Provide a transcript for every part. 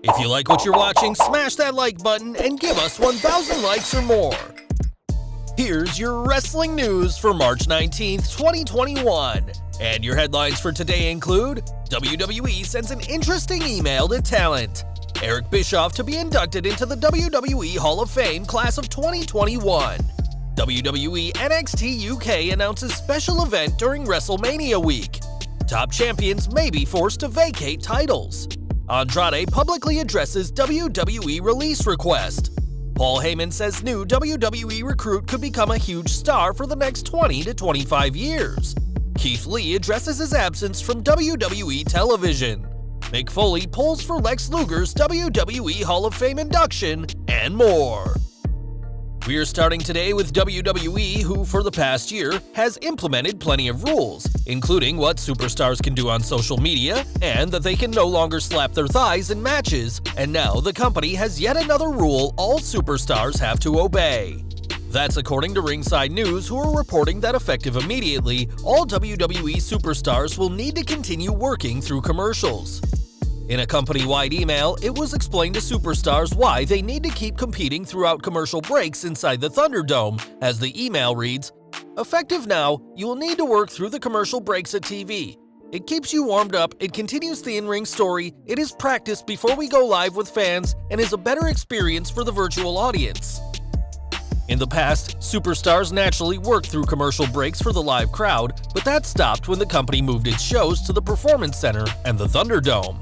If you like what you're watching, smash that like button and give us 1,000 likes or more. Here's your wrestling news for March 19th, 2021. And your headlines for today include: WWE sends an interesting email to talent. Eric Bischoff to be inducted into the WWE Hall of Fame class of 2021. WWE NXT UK announces special event during WrestleMania week. Top champions may be forced to vacate titles. Andrade publicly addresses WWE release request. Paul Heyman says new WWE recruit could become a huge star for the next 20 to 25 years. Keith Lee addresses his absence from WWE television. Mick Foley polls for Lex Luger's WWE Hall of Fame induction, and more. We are starting today with WWE, who for the past year has implemented plenty of rules, including what superstars can do on social media and that they can no longer slap their thighs in matches, and now the company has yet another rule all superstars have to obey. That's according to Ringside News, who are reporting that effective immediately, all WWE superstars will need to continue working through commercials. In a company-wide email, it was explained to superstars why they need to keep competing throughout commercial breaks inside the Thunderdome, as the email reads, "Effective now, you will need to work through the commercial breaks at TV. It keeps you warmed up, it continues the in-ring story, it is practice before we go live with fans, and is a better experience for the virtual audience." In the past, superstars naturally worked through commercial breaks for the live crowd, but that stopped when the company moved its shows to the Performance Center and the Thunderdome.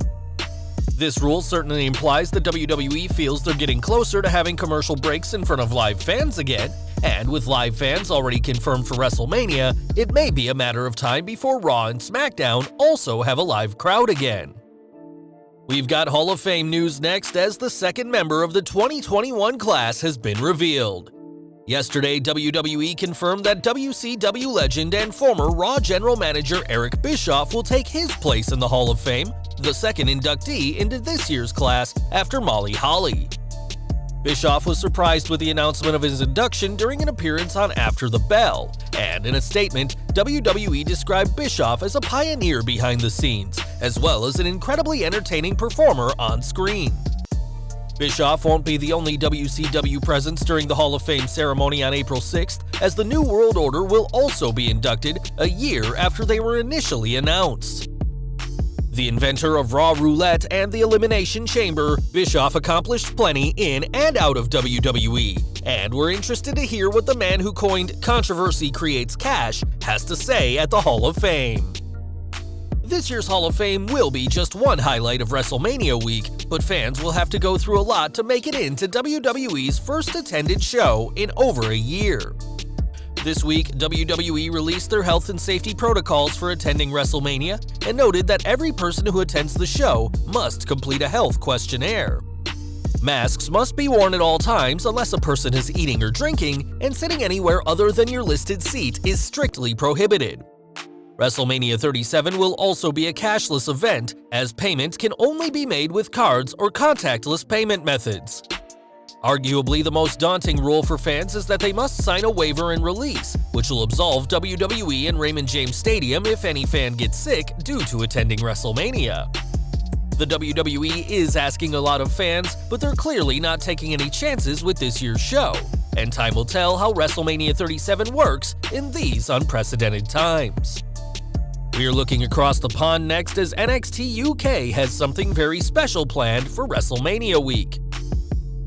This rule certainly implies that WWE feels they're getting closer to having commercial breaks in front of live fans again, and with live fans already confirmed for WrestleMania, it may be a matter of time before Raw and SmackDown also have a live crowd again. We've got Hall of Fame news next, as the second member of the 2021 class has been revealed. Yesterday, WWE confirmed that WCW legend and former Raw general manager Eric Bischoff will take his place in the Hall of Fame, the second inductee into this year's class after Molly Holly. Bischoff was surprised with the announcement of his induction during an appearance on After the Bell, and in a statement, WWE described Bischoff as a pioneer behind the scenes, as well as an incredibly entertaining performer on screen. Bischoff won't be the only WCW presence during the Hall of Fame ceremony on April 6th, as the New World Order will also be inducted a year after they were initially announced. The inventor of Raw Roulette and the Elimination Chamber, Bischoff accomplished plenty in and out of WWE, and we're interested to hear what the man who coined "controversy creates cash" has to say at the Hall of Fame. This year's Hall of Fame will be just one highlight of WrestleMania week, but fans will have to go through a lot to make it into WWE's first attended show in over a year. This week, WWE released their health and safety protocols for attending WrestleMania and noted that every person who attends the show must complete a health questionnaire. Masks must be worn at all times unless a person is eating or drinking, and sitting anywhere other than your listed seat is strictly prohibited. WrestleMania 37 will also be a cashless event, as payments can only be made with cards or contactless payment methods. Arguably, the most daunting rule for fans is that they must sign a waiver and release, which will absolve WWE and Raymond James Stadium if any fan gets sick due to attending WrestleMania. The WWE is asking a lot of fans, but they're clearly not taking any chances with this year's show, and time will tell how WrestleMania 37 works in these unprecedented times. We're looking across the pond next, as NXT UK has something very special planned for WrestleMania week.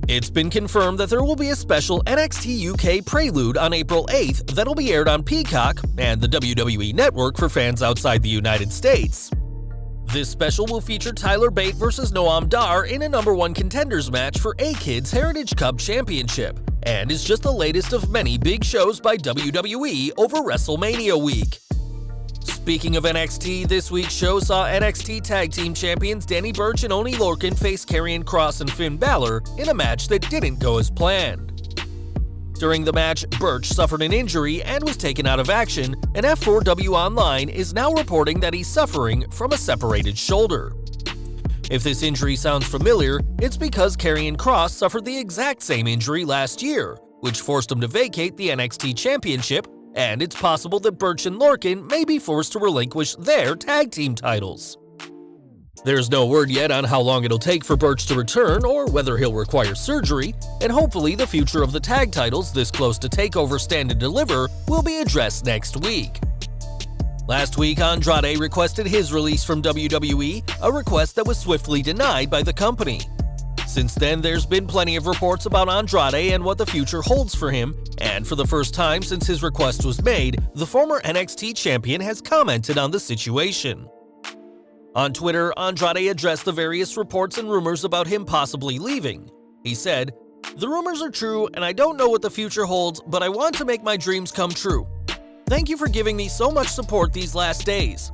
It's been confirmed that there will be a special NXT UK prelude on April 8th that'll be aired on Peacock and the WWE Network for fans outside the United States. This special will feature Tyler Bate vs. Noam Dar in a #1 contenders match for A-Kid's Heritage Cup Championship, and is just the latest of many big shows by WWE over WrestleMania week. Speaking of NXT, this week's show saw NXT Tag Team Champions Danny Burch and Oney Lorcan face Karrion Kross and Finn Balor in a match that didn't go as planned. During the match, Burch suffered an injury and was taken out of action, and F4W Online is now reporting that he's suffering from a separated shoulder. If this injury sounds familiar, it's because Karrion Kross suffered the exact same injury last year, which forced him to vacate the NXT Championship, and it's possible that Burch and Lorcan may be forced to relinquish their tag team titles. There's no word yet on how long it'll take for Burch to return or whether he'll require surgery, and hopefully the future of the tag titles this close to TakeOver Stand and Deliver will be addressed next week. Last week, Andrade requested his release from WWE, a request that was swiftly denied by the company. Since then, there's been plenty of reports about Andrade and what the future holds for him, and for the first time since his request was made, the former NXT champion has commented on the situation. On Twitter, Andrade addressed the various reports and rumors about him possibly leaving. He said, "The rumors are true and I don't know what the future holds, but I want to make my dreams come true. Thank you for giving me so much support these last days."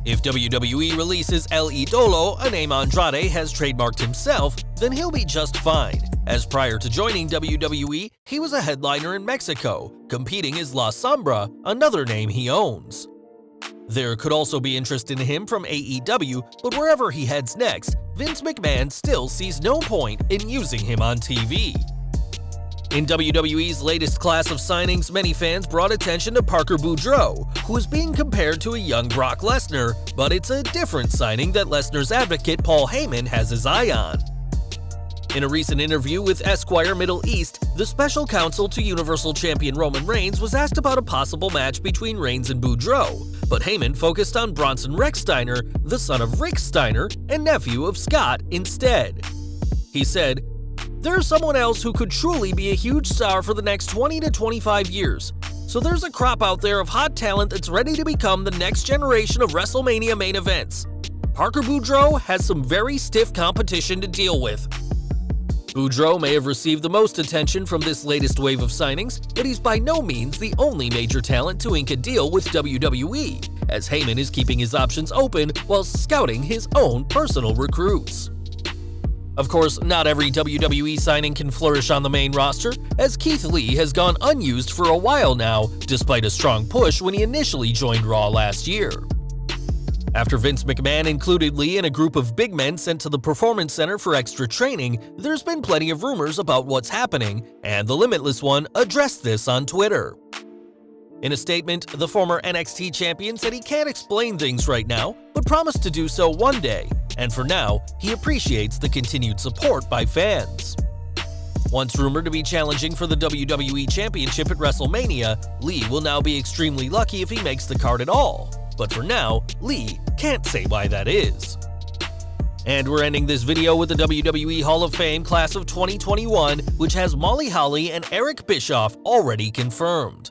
If WWE releases El Idolo, a name Andrade has trademarked himself, then he'll be just fine, as prior to joining WWE, he was a headliner in Mexico, competing as La Sombra, another name he owns. There could also be interest in him from AEW, but wherever he heads next, Vince McMahon still sees no point in using him on TV. In WWE's latest class of signings, many fans brought attention to Parker Boudreaux, who is being compared to a young Brock Lesnar, but it's a different signing that Lesnar's advocate Paul Heyman has his eye on. In a recent interview with Esquire Middle East, the special counsel to Universal Champion Roman Reigns was asked about a possible match between Reigns and Boudreaux, but Heyman focused on Bronson Rex Steiner, the son of Rick Steiner and nephew of Scott, instead. He said, "There's someone else who could truly be a huge star for the next 20 to 25 years. So there's a crop out there of hot talent that's ready to become the next generation of WrestleMania main events. Parker Boudreaux has some very stiff competition to deal with." Boudreaux may have received the most attention from this latest wave of signings, but he's by no means the only major talent to ink a deal with WWE, as Heyman is keeping his options open while scouting his own personal recruits. Of course, not every WWE signing can flourish on the main roster, as Keith Lee has gone unused for a while now, despite a strong push when he initially joined Raw last year. After Vince McMahon included Lee in a group of big men sent to the Performance Center for extra training, there's been plenty of rumors about what's happening, and the Limitless One addressed this on Twitter. In a statement, the former NXT champion said he can't explain things right now, but promised to do so one day, and for now, he appreciates the continued support by fans. Once rumored to be challenging for the WWE Championship at WrestleMania, Lee will now be extremely lucky if he makes the card at all. But for now, Lee can't say why that is. And we're ending this video with the WWE Hall of Fame class of 2021, which has Molly Holly and Eric Bischoff already confirmed.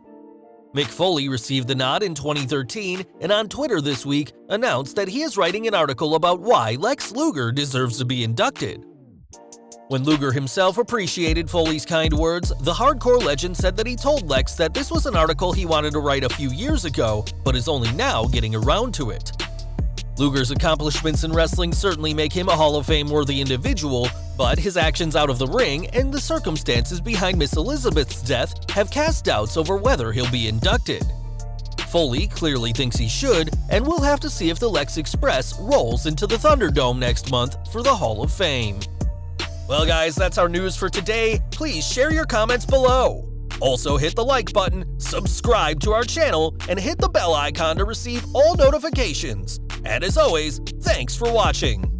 Mick Foley received the nod in 2013, and on Twitter this week announced that he is writing an article about why Lex Luger deserves to be inducted. When Luger himself appreciated Foley's kind words, the hardcore legend said that he told Lex that this was an article he wanted to write a few years ago, but is only now getting around to it. Luger's accomplishments in wrestling certainly make him a Hall of Fame-worthy individual, but his actions out of the ring and the circumstances behind Miss Elizabeth's death have cast doubts over whether he'll be inducted. Foley clearly thinks he should, and we'll have to see if the Lex Express rolls into the Thunderdome next month for the Hall of Fame. Well guys, that's our news for today. Please share your comments below. Also hit the like button, subscribe to our channel, and hit the bell icon to receive all notifications. And as always, thanks for watching.